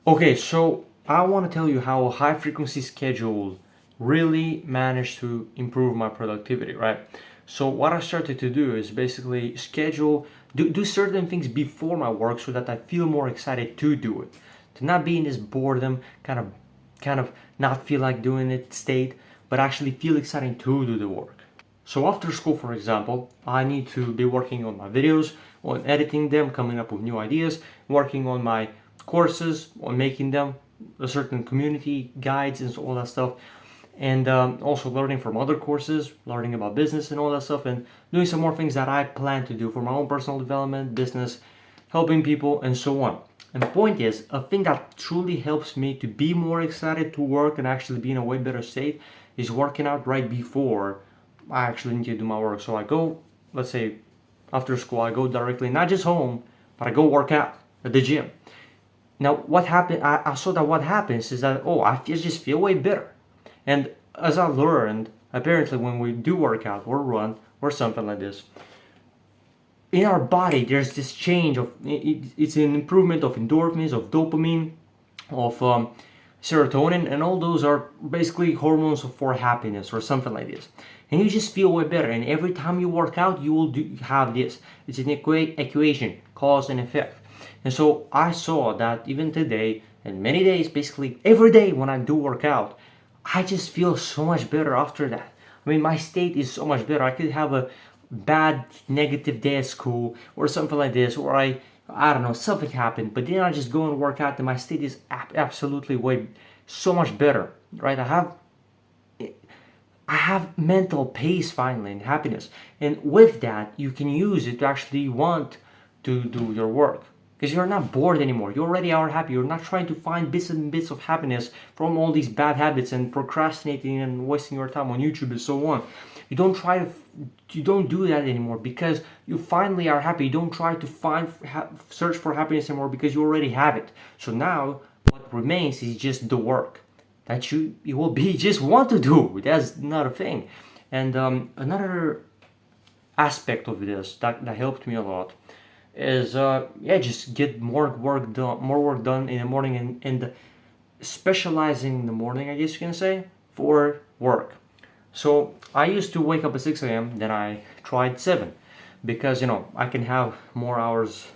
Okay, so I want to tell you how a high frequency schedule really managed to improve my productivity, right? So what I started to do is basically do certain things before my work so that I feel more excited to do it. To not be in this boredom, kind of not feel like doing it state, but actually feel excited to do the work. So after school, for example, I need to be working on my videos, on editing them, coming up with new ideas, working on my courses, on making them, a certain community guides and all that stuff, and also learning from other courses, learning about business and all that stuff, and doing some more things that I plan to do for my own personal development, business, helping people, and so on. And the point is, a thing that truly helps me to be more excited to work and actually be in a way better state is working out right before I actually need to do my work. So I go, let's say, after school, I go directly, not just home, but I go work out at the gym. Now, what happened? I saw that what happens is that, just feel way better. And as I learned, apparently, when we do work out or run or something like this, in our body, there's this change of it's an improvement of endorphins, of dopamine, of serotonin, and all those are basically hormones for happiness or something like this. And you just feel way better. And every time you work out, you will have this. It's an equation, cause and effect. And so I saw that even today, and many days, basically every day when I do work out, I just feel so much better after that. I mean, my state is so much better. I could have a bad negative day at school or something like this, or I don't know, something happened, but then I just go and work out and my state is absolutely way so much better, right? I have mental peace finally and happiness, and with that you can use it to actually want to do your work because you're not bored anymore. You already are happy. You're not trying to find bits and bits of happiness from all these bad habits and procrastinating and wasting your time on YouTube and so on. You don't try to you don't do that anymore because you finally are happy. You don't try to search for happiness anymore because you already have it. So now what remains is just the work that you will be just want to do. That's not a thing. And another aspect of this that helped me a lot is just get more work done in the morning, and specializing in the morning, I guess you can say, for work. So I used to wake up at 6 a.m. Then I tried 7 because I can have more hours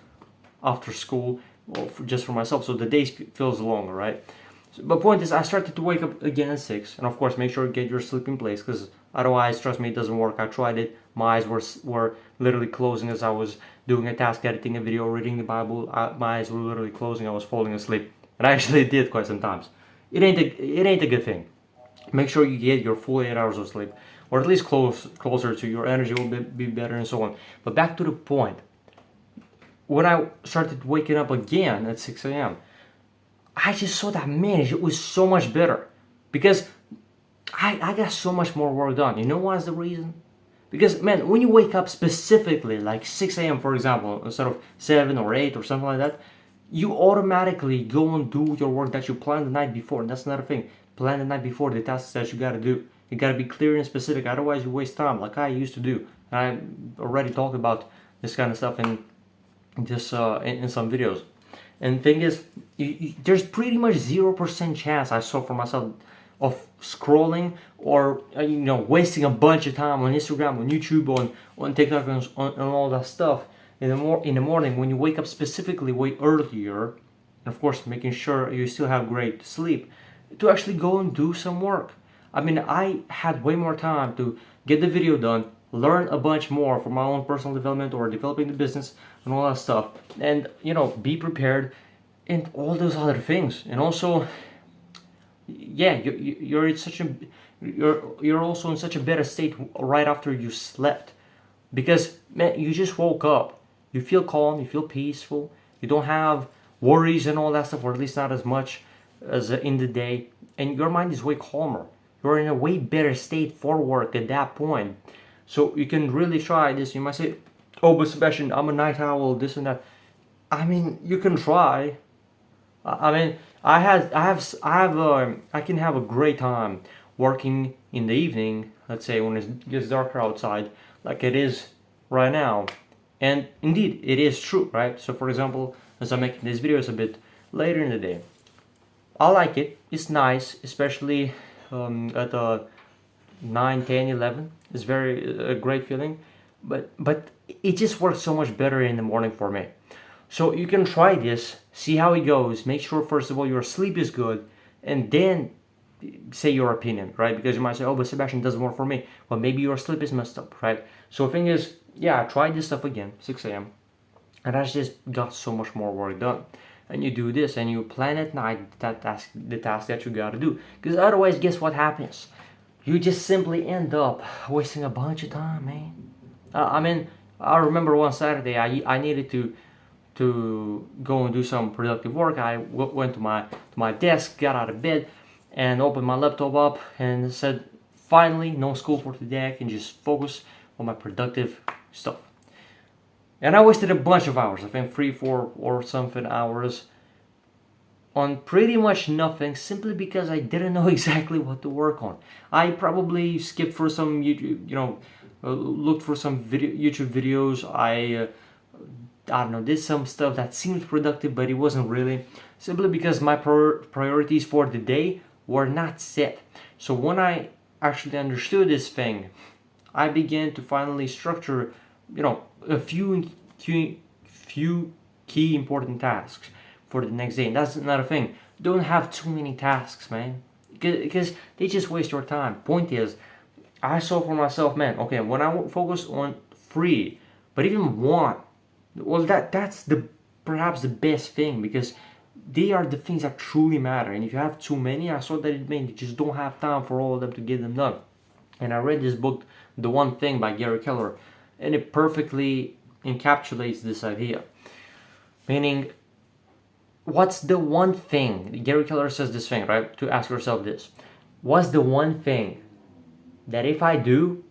after school, well, just for myself, so the day feels longer, right? So, but point is, I started to wake up again at 6, and of course, make sure you get your sleep in place because otherwise, trust me, it doesn't work. I tried it. My eyes were literally closing as I was doing a task, editing a video, reading the Bible. My eyes were literally closing. I was falling asleep, and I actually did quite sometimes. It ain't a good thing. Make sure you get your full 8 hours of sleep, or at least closer to your energy will be better and so on. But back to the point, when I started waking up again at 6 a.m., I just saw that, man, it was so much better because I got so much more work done. You know what's the reason? Because, man, when you wake up specifically, like 6 a.m., for example, instead of 7 or 8 or something like that, you automatically go and do your work that you planned the night before. And that's another thing. Plan the night before the tasks that you gotta do. You gotta be clear and specific, otherwise you waste time, like I used to do. And I already talked about this kind of stuff in some videos. And the thing is, there's pretty much 0% chance I saw for myself of scrolling or wasting a bunch of time on Instagram, on YouTube, on TikTok, on all that stuff in the morning when you wake up specifically way earlier, and of course making sure you still have great sleep to actually go and do some work. I mean, I had way more time to get the video done, learn a bunch more for my own personal development or developing the business and all that stuff, and be prepared and all those other things. And also, yeah, you're in such a you're also in such a better state right after you slept because, man, you just woke up, you feel calm, you feel peaceful, you don't have worries and all that stuff, or at least not as much as in the day, and your mind is way calmer. You're in a way better state for work at that point. So you can really try this. You might say, "Oh, but Sebastian, I'm a night owl, this and that." I mean, you can try. I mean, I can have a great time working in the evening. Let's say when it gets darker outside, like it is right now, and indeed, it is true, right? So, for example, as I'm making these videos a bit later in the day, I like it. It's nice, especially at 9, 10, 11. It's very a great feeling, but it just works so much better in the morning for me. So you can try this, see how it goes. Make sure first of all your sleep is good, and then say your opinion, right? Because you might say, "Oh, but Sebastian doesn't work for me." Well, maybe your sleep is messed up, right? So the thing is, yeah, try this stuff again, 6 a.m. And that's just got so much more work done. And you do this, and you plan at night the task that you gotta do. Because otherwise, guess what happens? You just simply end up wasting a bunch of time, man. I mean, I remember one Saturday I needed to go and do some productive work. I went to my desk, got out of bed, and opened my laptop up and said, finally, no school for today. I can just focus on my productive stuff. And I wasted a bunch of hours, I think 3, 4 or something hours on pretty much nothing simply because I didn't know exactly what to work on. I probably skipped for some YouTube, looked for some YouTube videos. I don't know, did some stuff that seemed productive, but it wasn't really, simply because my priorities for the day were not set. So when I actually understood this thing, I began to finally structure, a few key important tasks for the next day. And that's another thing. Don't have too many tasks, man, because they just waste your time. Point is, I saw for myself, man. Okay, when I focus on 3, but even 1, well, that's the perhaps the best thing, because they are the things that truly matter. And if you have too many, I saw that it meant you just don't have time for all of them to get them done. And I read this book, The One Thing by Gary Keller, and it perfectly encapsulates this idea. Meaning, what's the one thing? Gary Keller says this thing, right? To ask yourself this. What's the one thing that if I do,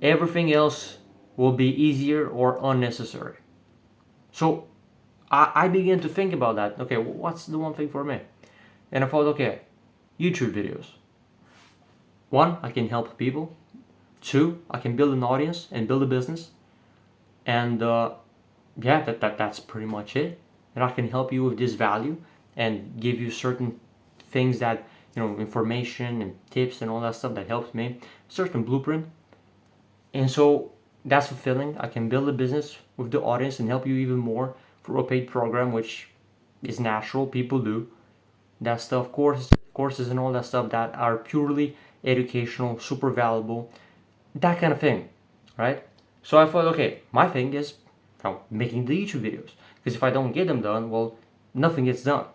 everything else will be easier or unnecessary? So I began to think about that. Okay, what's the one thing for me? And I thought, okay, YouTube videos. 1, I can help people. 2, I can build an audience and build a business. And yeah, that's pretty much it. And I can help you with this value and give you certain things that, information and tips and all that stuff that helps me, certain blueprint. And so that's fulfilling. I can build a business with the audience and help you even more through a paid program, which is natural. People do that stuff, courses and all that stuff that are purely educational, super valuable, that kind of thing, right? So I thought, okay, my thing is making the YouTube videos, because if I don't get them done, well, nothing gets done.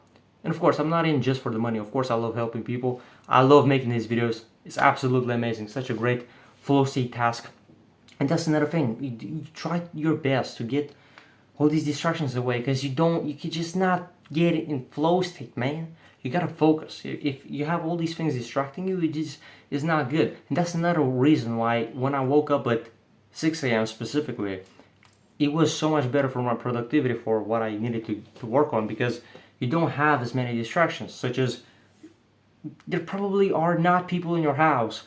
And of course, I'm not in just for the money. Of course, I love helping people. I love making these videos. It's absolutely amazing. Such a great flow state task. And that's another thing. You try your best to get all these distractions away, because you can just not get it in flow state, man. You gotta focus. If you have all these things distracting you, it's not good. And that's another reason why when I woke up at 6 a.m. specifically, it was so much better for my productivity, for what I needed to work on, because you don't have as many distractions, such as there probably are not people in your house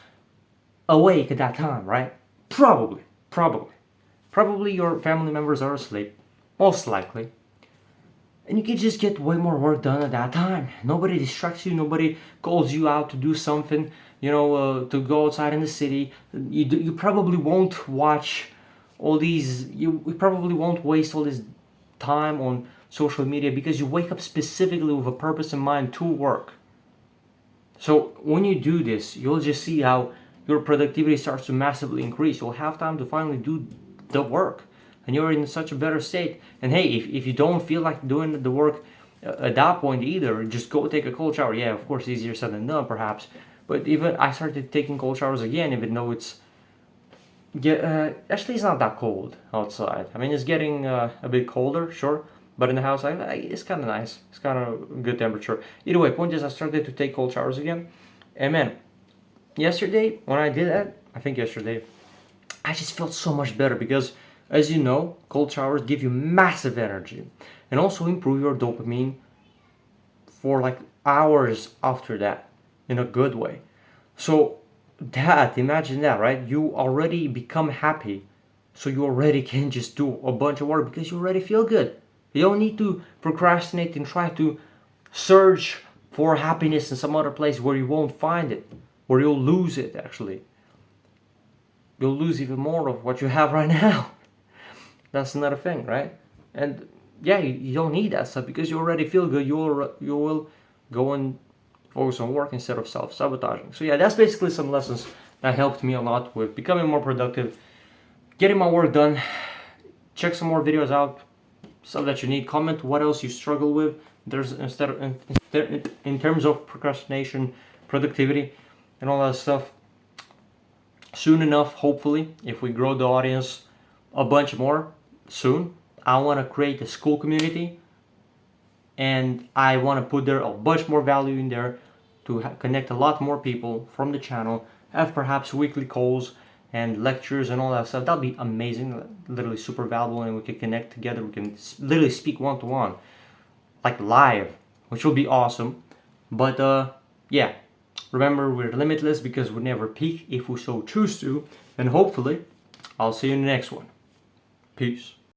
awake at that time, right? Probably. Probably your family members are asleep, most likely. And you can just get way more work done at that time. Nobody distracts you, nobody calls you out to do something, to go outside in the city. You probably won't watch all these, you probably won't waste all this time on social media, because you wake up specifically with a purpose in mind to work. So when you do this, you'll just see how your productivity starts to massively increase. You'll have time to finally do the work, and you're in such a better state. And hey, if you don't feel like doing the work at that point either, just go take a cold shower. Yeah, of course, easier said than done perhaps, but even I started taking cold showers again, even though it's actually it's not that cold outside. I mean, it's getting a bit colder, sure, but in the house it's kind of nice. It's kind of good temperature. Either way, point is, I started to take cold showers again. And man, yesterday when I did that, I think yesterday, I just felt so much better, because as you know, cold showers give you massive energy and also improve your dopamine for like hours after that, in a good way. So imagine that, right? You already become happy, so you already can just do a bunch of work because you already feel good. You don't need to procrastinate and try to search for happiness in some other place where you won't find it, where you'll lose it actually. You'll lose even more of what you have right now. That's another thing, right? And yeah, you don't need that stuff because you already feel good. You will go and focus on work instead of self-sabotaging. So yeah, that's basically some lessons that helped me a lot with becoming more productive, getting my work done. Check some more videos out, stuff that you need. Comment what else you struggle with. There's in terms of procrastination, productivity, and all that stuff. Soon enough, hopefully, if we grow the audience a bunch more soon, I want to create a school community, and I want to put there a bunch more value in there to connect a lot more people from the channel, have perhaps weekly calls and lectures and all that stuff. That'd be amazing, literally super valuable, and we can connect together. We can literally speak one-to-one, like live, which will be awesome. But yeah, remember, we're limitless because we never peak if we so choose to, and hopefully I'll see you in the next one. Peace.